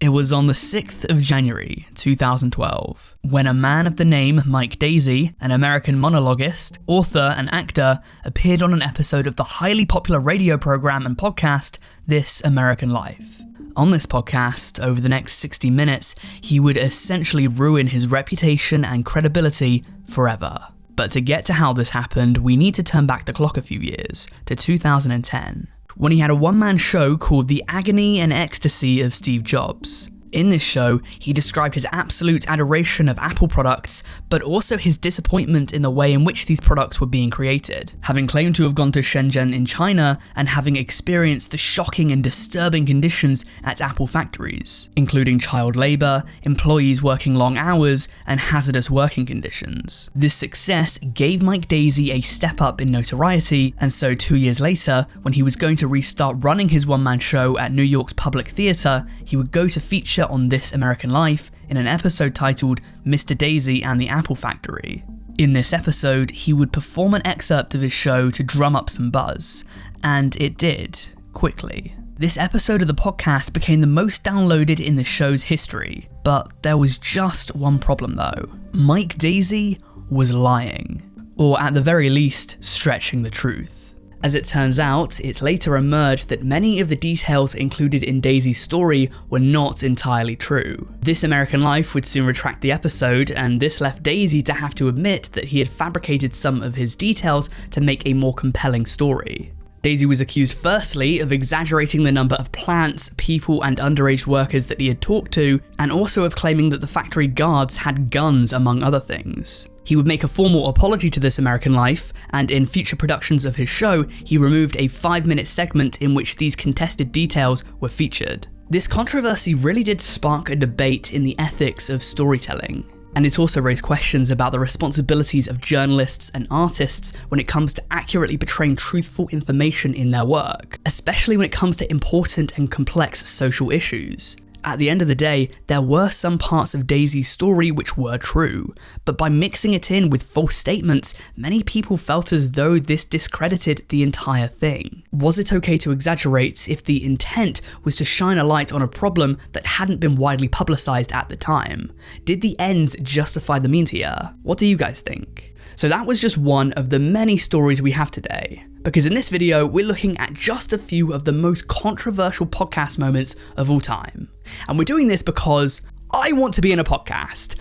It was on the 6th of January 2012 when a man of the name Mike Daisey, an American monologuist, author and actor, appeared on an episode of the highly popular radio program and podcast This American Life. On this podcast, over the next 60 minutes, he would essentially ruin his reputation and credibility forever. But to get to how this happened, we need to turn back the clock a few years, to 2010. When he had a one-man show called The Agony and Ecstasy of Steve Jobs. In this show, he described his absolute adoration of Apple products, but also his disappointment in the way in which these products were being created, having claimed to have gone to Shenzhen in China and having experienced the shocking and disturbing conditions at Apple factories, including child labour, employees working long hours, and hazardous working conditions. This success gave Mike Daisey a step up in notoriety, and so 2 years later, when he was going to restart running his one-man show at New York's Public Theatre, he would go to feature on This American Life in an episode titled Mr. Daisey and the Apple Factory. In this episode, he would perform an excerpt of his show to drum up some buzz, and it did, quickly. This episode of the podcast became the most downloaded in the show's history, but there was just one problem though. Mike Daisey was lying, or at the very least, stretching the truth. As it turns out, it later emerged that many of the details included in Daisey's story were not entirely true. This American Life would soon retract the episode, and this left Daisey to have to admit that he had fabricated some of his details to make a more compelling story. Daisey was accused firstly of exaggerating the number of plants, people and underage workers that he had talked to, and also of claiming that the factory guards had guns among other things. He would make a formal apology to This American Life, and in future productions of his show, he removed a 5-minute segment in which these contested details were featured. This controversy really did spark a debate in the ethics of storytelling, and it also raised questions about the responsibilities of journalists and artists when it comes to accurately portraying truthful information in their work, especially when it comes to important and complex social issues. At the end of the day, there were some parts of Daisey's story which were true, but by mixing it in with false statements, many people felt as though this discredited the entire thing. Was it okay to exaggerate if the intent was to shine a light on a problem that hadn't been widely publicised at the time? Did the ends justify the means here? What do you guys think? So that was just one of the many stories we have today, because in this video we're looking at just a few of the most controversial podcast moments of all time. And we're doing this because I want to be in a podcast.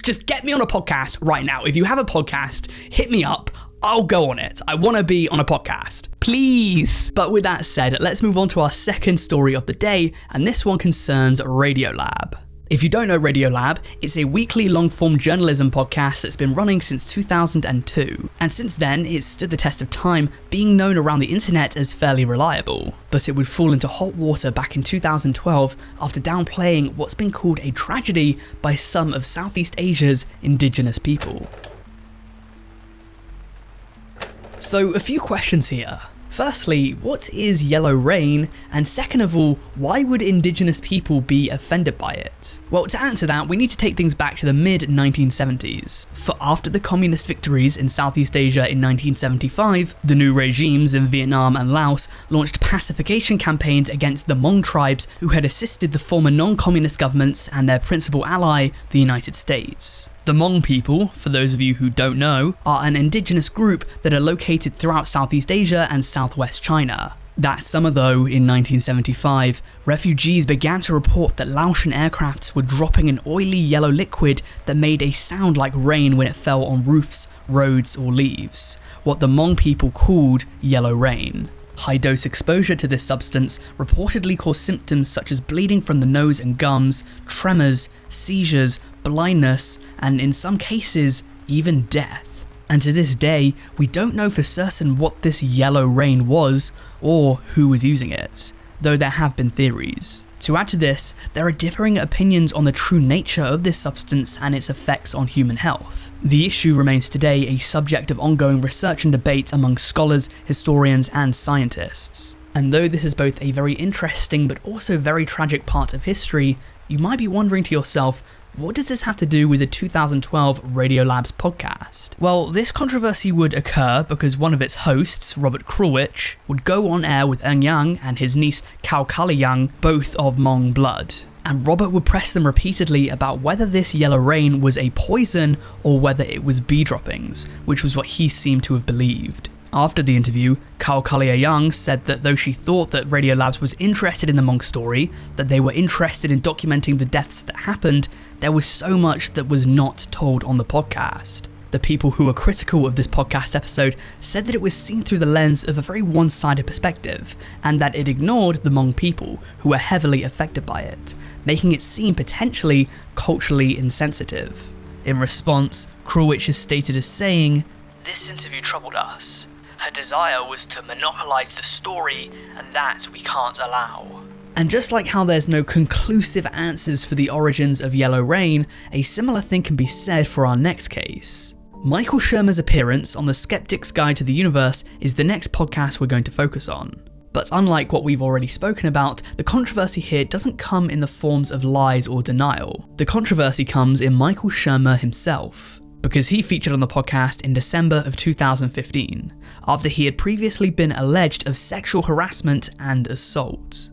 Just get me on a podcast right now. If you have a podcast, hit me up. I'll go on it. I want to be on a podcast. Please. But with that said, let's move on to our second story of the day, and this one concerns Radiolab. If you don't know Radiolab, it's a weekly long-form journalism podcast that's been running since 2002, and since then it's stood the test of time, being known around the internet as fairly reliable. But it would fall into hot water back in 2012 after downplaying what's been called a tragedy by some of Southeast Asia's indigenous people. So a few questions here. Firstly, what is yellow rain? And second of all, why would indigenous people be offended by it? Well, to answer that, we need to take things back to the mid-1970s. For after the communist victories in Southeast Asia in 1975, the new regimes in Vietnam and Laos launched pacification campaigns against the Hmong tribes who had assisted the former non-communist governments and their principal ally, the United States. The Hmong people, for those of you who don't know, are an indigenous group that are located throughout Southeast Asia and Southwest China. That summer though, in 1975, refugees began to report that Laotian aircrafts were dropping an oily yellow liquid that made a sound like rain when it fell on roofs, roads or leaves, what the Hmong people called yellow rain. High-dose exposure to this substance reportedly caused symptoms such as bleeding from the nose and gums, tremors, seizures, blindness, and in some cases, even death. And to this day, we don't know for certain what this yellow rain was or who was using it, though there have been theories. To add to this, there are differing opinions on the true nature of this substance and its effects on human health. The issue remains today a subject of ongoing research and debate among scholars, historians, and scientists. And though this is both a very interesting but also very tragic part of history, you might be wondering to yourself, what does this have to do with the 2012 Radiolab's podcast? Well, this controversy would occur because one of its hosts, Robert Krulwich, would go on air with Eun Young and his niece Cao Kali-young, both of Hmong blood. And Robert would press them repeatedly about whether this yellow rain was a poison or whether it was bee droppings, which was what he seemed to have believed. After the interview, Cao Kali-young said that though she thought that Radiolab was interested in the Hmong story, that they were interested in documenting the deaths that happened, there was so much that was not told on the podcast. The people who were critical of this podcast episode said that it was seen through the lens of a very one-sided perspective, and that it ignored the Hmong people who were heavily affected by it, making it seem potentially culturally insensitive. In response, Krulwich is stated as saying, "This interview troubled us. Her desire was to monopolise the story, and that we can't allow." And just like how there's no conclusive answers for the origins of yellow rain, a similar thing can be said for our next case. Michael Shermer's appearance on The Skeptic's Guide to the Universe is the next podcast we're going to focus on. But unlike what we've already spoken about, the controversy here doesn't come in the forms of lies or denial. The controversy comes in Michael Shermer himself, because he featured on the podcast in December of 2015, after he had previously been alleged of sexual harassment and assault.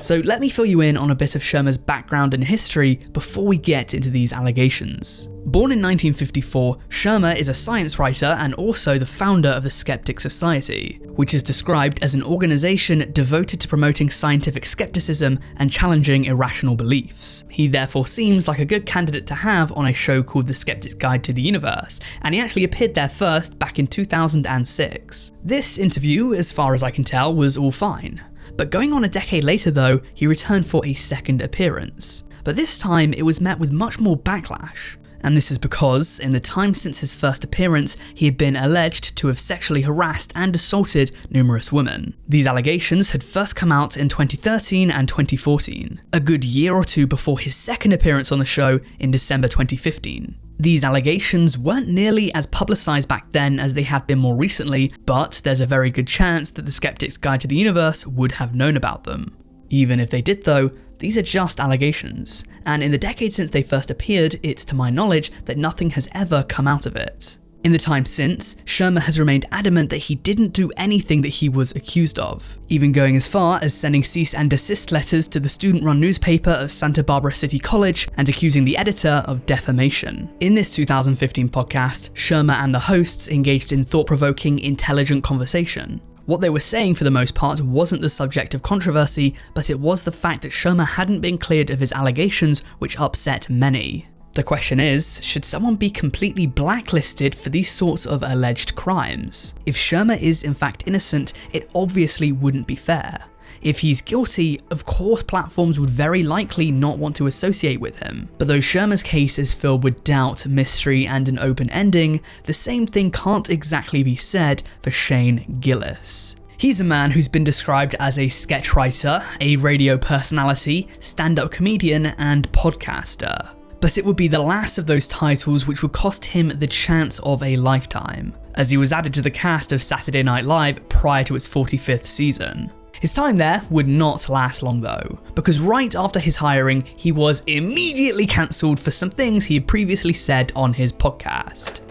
So let me fill you in on a bit of Shermer's background and history before we get into these allegations. Born in 1954, Shermer is a science writer and also the founder of the Skeptic Society, which is described as an organisation devoted to promoting scientific skepticism and challenging irrational beliefs. He therefore seems like a good candidate to have on a show called The Skeptic's Guide to the Universe, and he actually appeared there first back in 2006. This interview, as far as I can tell, was all fine. But going on a decade later though, he returned for a second appearance. But this time it was met with much more backlash. And this is because, in the time since his first appearance, he had been alleged to have sexually harassed and assaulted numerous women. These allegations had first come out in 2013 and 2014, a good year or two before his second appearance on the show in December 2015. These allegations weren't nearly as publicised back then as they have been more recently, but there's a very good chance that the Skeptic's Guide to the Universe would have known about them. Even if they did though, these are just allegations, and in the decade since they first appeared, it's to my knowledge that nothing has ever come out of it. In the time since, Shermer has remained adamant that he didn't do anything that he was accused of, even going as far as sending cease and desist letters to the student-run newspaper of Santa Barbara City College and accusing the editor of defamation. In this 2015 podcast, Shermer and the hosts engaged in thought-provoking, intelligent conversation. What they were saying for the most part wasn't the subject of controversy, but it was the fact that Shermer hadn't been cleared of his allegations, which upset many. The question is, should someone be completely blacklisted for these sorts of alleged crimes? If Shermer is in fact innocent, it obviously wouldn't be fair. If he's guilty, of course platforms would very likely not want to associate with him. But though Shermer's case is filled with doubt, mystery, and an open ending, the same thing can't exactly be said for Shane Gillis. He's a man who's been described as a sketch writer, a radio personality, stand-up comedian, and podcaster. But it would be the last of those titles which would cost him the chance of a lifetime, as he was added to the cast of Saturday Night Live prior to its 45th season. His time there would not last long though, because right after his hiring, he was immediately cancelled for some things he had previously said on his podcast.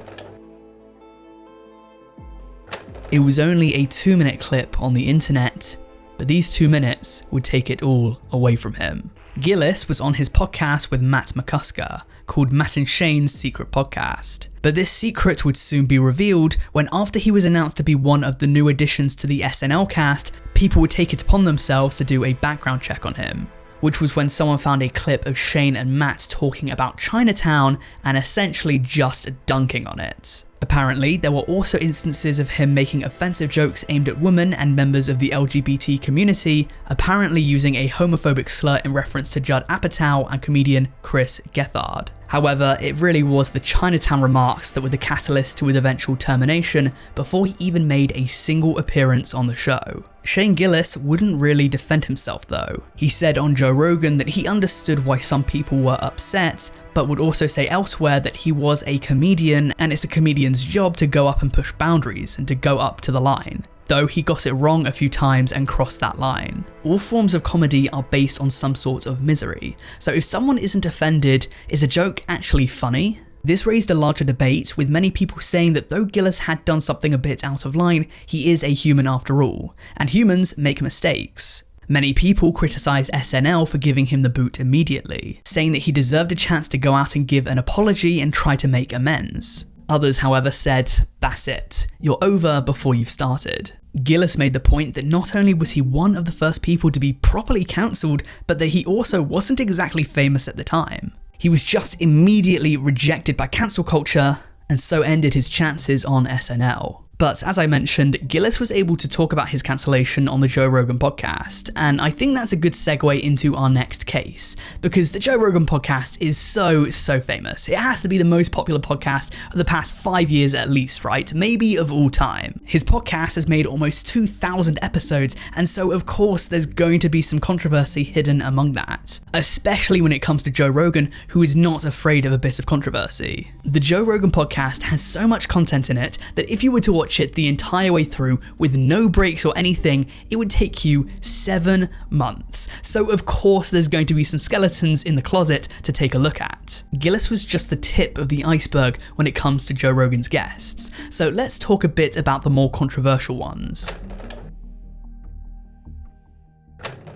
It was only a 2-minute clip on the internet, but these 2 minutes would take it all away from him. Gillis was on his podcast with Matt McCusker, called Matt and Shane's Secret Podcast. But this secret would soon be revealed when, after he was announced to be one of the new additions to the SNL cast, people would take it upon themselves to do a background check on him. Which was when someone found a clip of Shane and Matt talking about Chinatown and essentially just dunking on it. Apparently, there were also instances of him making offensive jokes aimed at women and members of the LGBT community, apparently using a homophobic slur in reference to Judd Apatow and comedian Chris Gethard. However, it really was the Chinatown remarks that were the catalyst to his eventual termination before he even made a single appearance on the show. Shane Gillis wouldn't really defend himself though. He said on Joe Rogan that he understood why some people were upset, but would also say elsewhere that he was a comedian and it's a comedian's job to go up and push boundaries and to go up to the line. Though he got it wrong a few times and crossed that line. All forms of comedy are based on some sort of misery, so if someone isn't offended, is a joke actually funny? This raised a larger debate, with many people saying that though Gillis had done something a bit out of line, he is a human after all, and humans make mistakes. Many people criticised SNL for giving him the boot immediately, saying that he deserved a chance to go out and give an apology and try to make amends. Others, however, said, "That's it, you're over before you've started." Gillis made the point that not only was he one of the first people to be properly cancelled, but that he also wasn't exactly famous at the time. He was just immediately rejected by cancel culture, and so ended his chances on SNL. But as I mentioned, Gillis was able to talk about his cancellation on the Joe Rogan podcast, and I think that's a good segue into our next case, because the Joe Rogan podcast is so famous. It has to be the most popular podcast of the past 5 years at least, right? Maybe of all time. His podcast has made almost 2,000 episodes, and so of course there's going to be some controversy hidden among that, especially when it comes to Joe Rogan, who is not afraid of a bit of controversy. The Joe Rogan podcast has so much content in it that if you were to watch it the entire way through with no breaks or anything, it would take you 7 months. So of course there's going to be some skeletons in the closet to take a look at. Gillis was just the tip of the iceberg when it comes to Joe Rogan's guests, so let's talk a bit about the more controversial ones.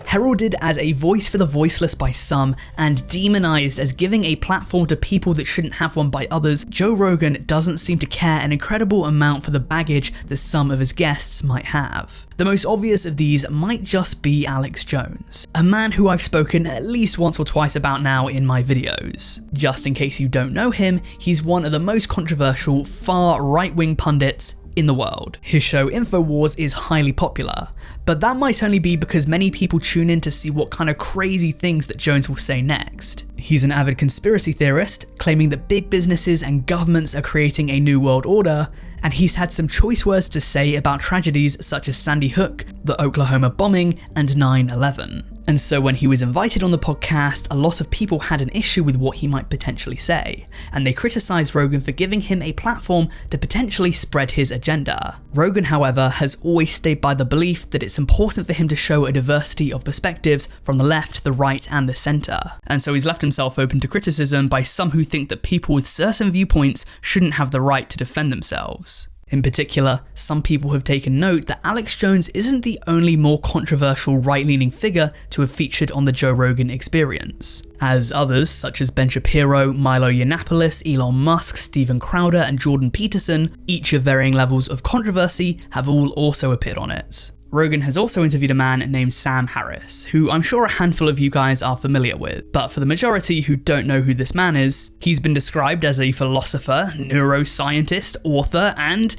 Heralded as a voice for the voiceless by some, and demonized as giving a platform to people that shouldn't have one by others, Joe Rogan doesn't seem to care an incredible amount for the baggage that some of his guests might have. The most obvious of these might just be Alex Jones, a man who I've spoken at least once or twice about now in my videos. Just in case you don't know him, he's one of the most controversial, far right-wing pundits in the world. His show InfoWars is highly popular, but that might only be because many people tune in to see what kind of crazy things that Jones will say next. He's an avid conspiracy theorist, claiming that big businesses and governments are creating a new world order, and he's had some choice words to say about tragedies such as Sandy Hook, the Oklahoma bombing, and 9/11. And so when he was invited on the podcast, a lot of people had an issue with what he might potentially say, and they criticised Rogan for giving him a platform to potentially spread his agenda. Rogan, however, has always stayed by the belief that it's important for him to show a diversity of perspectives from the left, the right, and the centre. And so he's left himself open to criticism by some who think that people with certain viewpoints shouldn't have the right to defend themselves. In particular, some people have taken note that Alex Jones isn't the only more controversial right-leaning figure to have featured on the Joe Rogan Experience, as others such as Ben Shapiro, Milo Yiannopoulos, Elon Musk, Steven Crowder, and Jordan Peterson, each of varying levels of controversy, have all also appeared on it. Rogan has also interviewed a man named Sam Harris, who I'm sure a handful of you guys are familiar with, but for the majority who don't know who this man is, he's been described as a philosopher, neuroscientist, author, and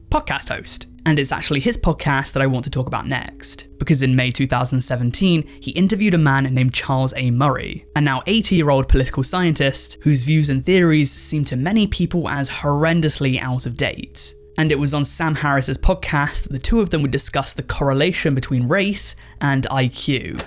podcast host. And it's actually his podcast that I want to talk about next, because in May 2017, he interviewed a man named Charles A. Murray, a now 80-year-old political scientist whose views and theories seem to many people as horrendously out of date. And it was on Sam Harris's podcast that the two of them would discuss the correlation between race and IQ.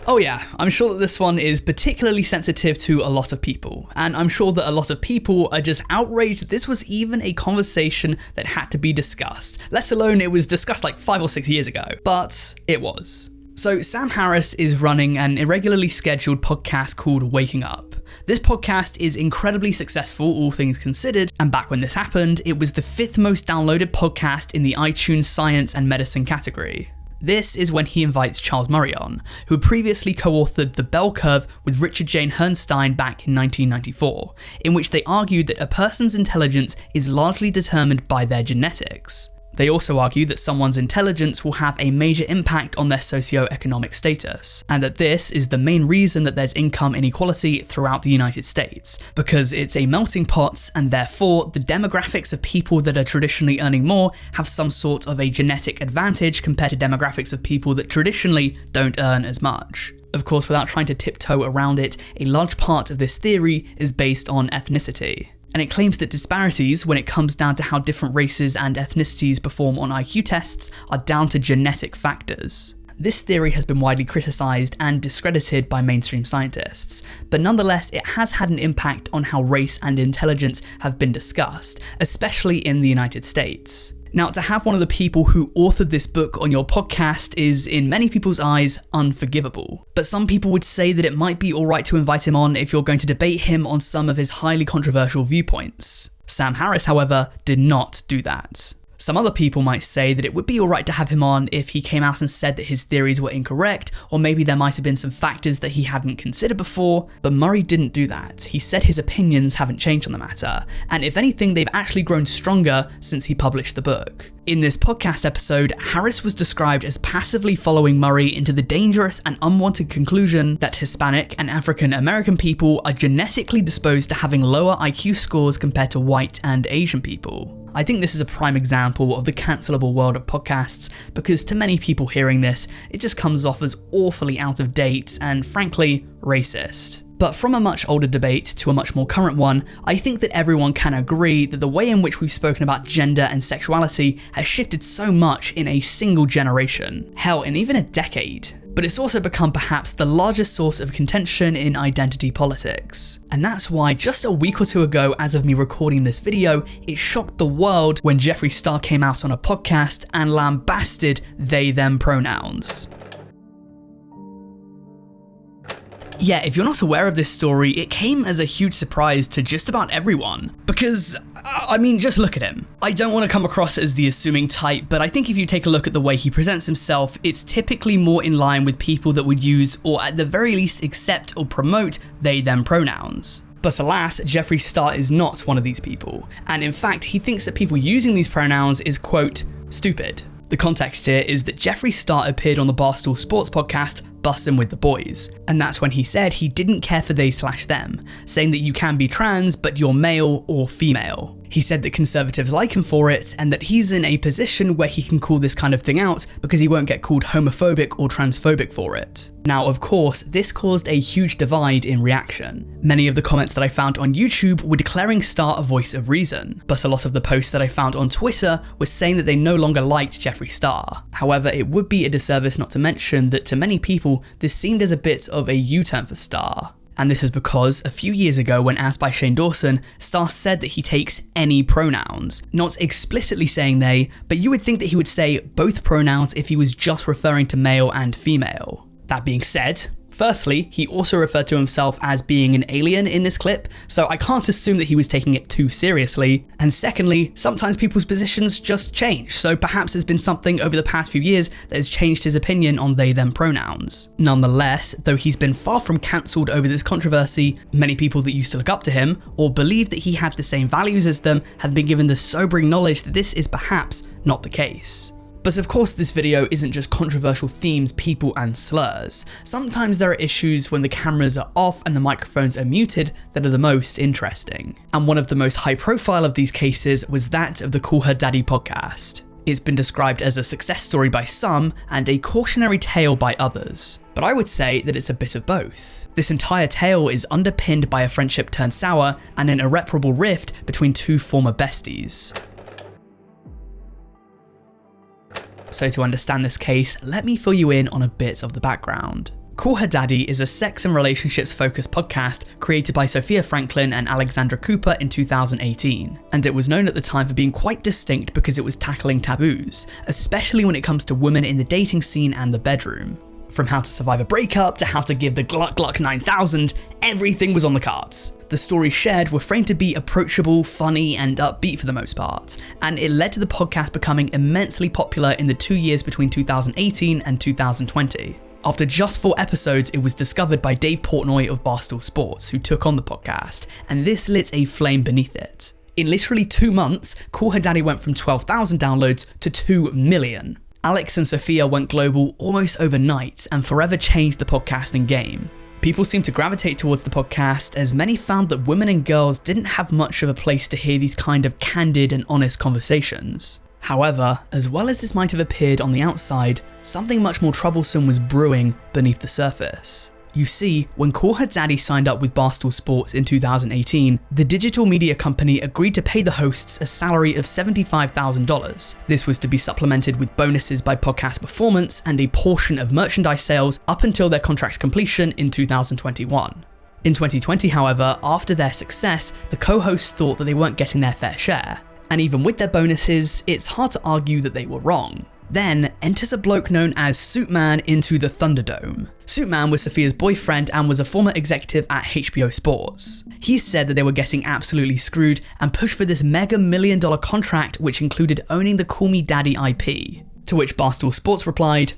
Oh yeah, I'm sure that this one is particularly sensitive to a lot of people, and I'm sure that a lot of people are just outraged that this was even a conversation that had to be discussed, let alone it was discussed like 5 or 6 years ago, but it was. So Sam Harris is running an irregularly scheduled podcast called Waking Up. This podcast is incredibly successful, all things considered, and back when this happened, it was the 5th most downloaded podcast in the iTunes Science and Medicine category. This is when he invites Charles Murray on, who had previously co-authored The Bell Curve with Richard Jane Herrnstein back in 1994, in which they argued that a person's intelligence is largely determined by their genetics. They also argue that someone's intelligence will have a major impact on their socio-economic status, and that this is the main reason that there's income inequality throughout the United States, because it's a melting pot, and therefore the demographics of people that are traditionally earning more have some sort of a genetic advantage compared to demographics of people that traditionally don't earn as much. Of course, without trying to tiptoe around it, a large part of this theory is based on ethnicity. And it claims that disparities when it comes down to how different races and ethnicities perform on IQ tests are down to genetic factors. This theory has been widely criticised and discredited by mainstream scientists, but nonetheless it has had an impact on how race and intelligence have been discussed, especially in the United States. Now, to have one of the people who authored this book on your podcast is, in many people's eyes, unforgivable. But some people would say that it might be alright to invite him on if you're going to debate him on some of his highly controversial viewpoints. Sam Harris, however, did not do that. Some other people might say that it would be alright to have him on if he came out and said that his theories were incorrect, or maybe there might have been some factors that he hadn't considered before, but Murray didn't do that. He said his opinions haven't changed on the matter, and if anything, they've actually grown stronger since he published the book. In this podcast episode, Harris was described as passively following Murray into the dangerous and unwanted conclusion that Hispanic and African American people are genetically disposed to having lower IQ scores compared to white and Asian people. I think this is a prime example of the cancelable world of podcasts, because to many people hearing this, it just comes off as awfully out of date and, frankly, racist. But from a much older debate to a much more current one, I think that everyone can agree that the way in which we've spoken about gender and sexuality has shifted so much in a single generation, hell, in even a decade. But it's also become perhaps the largest source of contention in identity politics. And that's why just a week or two ago, as of me recording this video, it shocked the world when Jeffree Star came out on a podcast and lambasted they/them pronouns. Yeah, if you're not aware of this story, it came as a huge surprise to just about everyone. Because, I mean, just look at him. I don't want to come across as the assuming type, but I think if you take a look at the way he presents himself, it's typically more in line with people that would use, or at the very least accept or promote, they/them pronouns. But alas, Jeffree Star is not one of these people. And in fact, he thinks that people using these pronouns is, quote, stupid. The context here is that Jeffree Star appeared on the Barstool Sports podcast Bussin' with the Boys, and that's when he said he didn't care for they/them, saying that you can be trans but you're male or female. He said that conservatives like him for it, and that he's in a position where he can call this kind of thing out because he won't get called homophobic or transphobic for it. Now, of course, this caused a huge divide in reaction. Many of the comments that I found on YouTube were declaring Star a voice of reason, but a lot of the posts that I found on Twitter were saying that they no longer liked Jeffree Star. However, it would be a disservice not to mention that to many people, this seemed as a bit of a U-turn for Star. And this is because a few years ago, when asked by Shane Dawson, Star said that he takes any pronouns, not explicitly saying they, but you would think that he would say both pronouns if he was just referring to male and female. That being said, firstly, he also referred to himself as being an alien in this clip, so I can't assume that he was taking it too seriously. And secondly, sometimes people's positions just change, so perhaps there's been something over the past few years that has changed his opinion on they/them pronouns. Nonetheless, though he's been far from cancelled over this controversy, many people that used to look up to him, or believed that he had the same values as them, have been given the sobering knowledge that this is perhaps not the case. But of course, this video isn't just controversial themes, people and slurs. Sometimes there are issues when the cameras are off and the microphones are muted that are the most interesting. And one of the most high profile of these cases was that of the Call Her Daddy podcast. It's been described as a success story by some and a cautionary tale by others. But I would say that it's a bit of both. This entire tale is underpinned by a friendship turned sour and an irreparable rift between two former besties. So to understand this case, let me fill you in on a bit of the background. Call Her Daddy is a sex and relationships focused podcast created by Sophia Franklin and Alexandra Cooper in 2018, and it was known at the time for being quite distinct because it was tackling taboos, especially when it comes to women in the dating scene and the bedroom. From how to survive a breakup to how to give the Gluck Gluck 9000, everything was on the cards. The stories shared were framed to be approachable, funny, and upbeat for the most part, and it led to the podcast becoming immensely popular in the 2 years between 2018 and 2020. After just 4 episodes, it was discovered by Dave Portnoy of Barstool Sports, who took on the podcast, and this lit a flame beneath it. In literally 2 months, Call Her Daddy went from 12,000 downloads to 2 million. Alex and Sophia went global almost overnight and forever changed the podcasting game. People seemed to gravitate towards the podcast as many found that women and girls didn't have much of a place to hear these kind of candid and honest conversations. However, as well as this might have appeared on the outside, something much more troublesome was brewing beneath the surface. You see, when Call Her Daddy signed up with Barstool Sports in 2018, the digital media company agreed to pay the hosts a salary of $75,000. This was to be supplemented with bonuses by podcast performance and a portion of merchandise sales up until their contract's completion in 2021. In 2020, however, after their success, the co-hosts thought that they weren't getting their fair share. And even with their bonuses, it's hard to argue that they were wrong. Then enters a bloke known as Suitman into the Thunderdome. Suitman was Sophia's boyfriend and was a former executive at HBO Sports. He said that they were getting absolutely screwed and pushed for this mega $1 million contract which included owning the Call Me Daddy IP. To which Barstool Sports replied,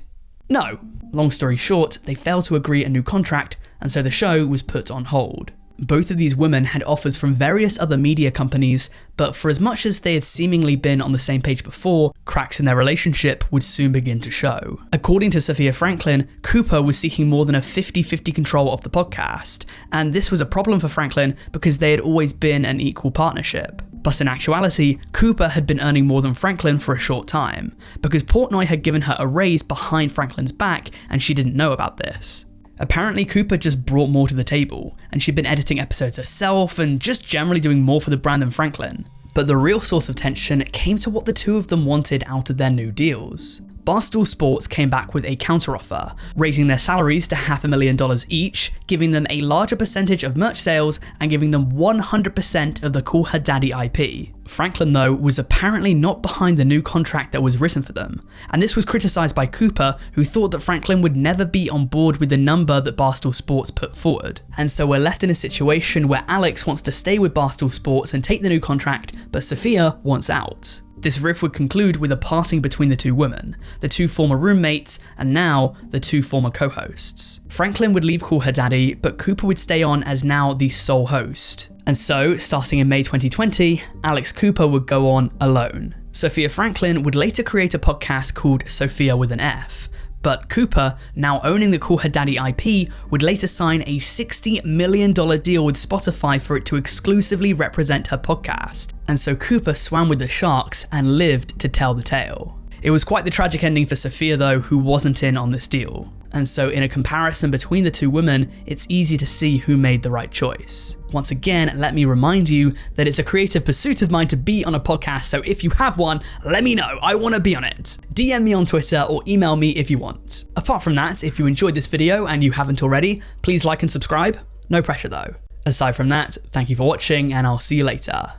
no. Long story short, they failed to agree a new contract and so the show was put on hold. Both of these women had offers from various other media companies, but for as much as they had seemingly been on the same page before, cracks in their relationship would soon begin to show. According to Sophia Franklin, Cooper was seeking more than a 50-50 control of the podcast, and this was a problem for Franklin because they had always been an equal partnership. But in actuality, Cooper had been earning more than Franklin for a short time, because Portnoy had given her a raise behind Franklin's back and she didn't know about this. Apparently Cooper just brought more to the table, and she'd been editing episodes herself and just generally doing more for the brand than Franklin. But the real source of tension came to what the two of them wanted out of their new deals. Barstool Sports came back with a counteroffer, raising their salaries to $500,000 each, giving them a larger percentage of merch sales and giving them 100% of the Call Her Daddy IP. Franklin, though, was apparently not behind the new contract that was written for them, and this was criticised by Cooper, who thought that Franklin would never be on board with the number that Barstool Sports put forward. And so we're left in a situation where Alex wants to stay with Barstool Sports and take the new contract, but Sophia wants out. This riff would conclude with a parting between the two women, the two former roommates, and now the two former co-hosts. Franklin would leave Call Her Daddy, but Cooper would stay on as now the sole host. And so, starting in May 2020, Alex Cooper would go on alone. Sophia Franklin would later create a podcast called Sophia with an F, but Cooper, now owning the Call Her Daddy IP, would later sign a $60 million deal with Spotify for it to exclusively represent her podcast. And so Cooper swam with the sharks and lived to tell the tale. It was quite the tragic ending for Sophia though, who wasn't in on this deal. And so in a comparison between the two women, it's easy to see who made the right choice. Once again, let me remind you that it's a creative pursuit of mine to be on a podcast, so if you have one, let me know, I want to be on it. DM me on Twitter or email me if you want. Apart from that, if you enjoyed this video and you haven't already, please like and subscribe. No pressure though. Aside from that, thank you for watching and I'll see you later.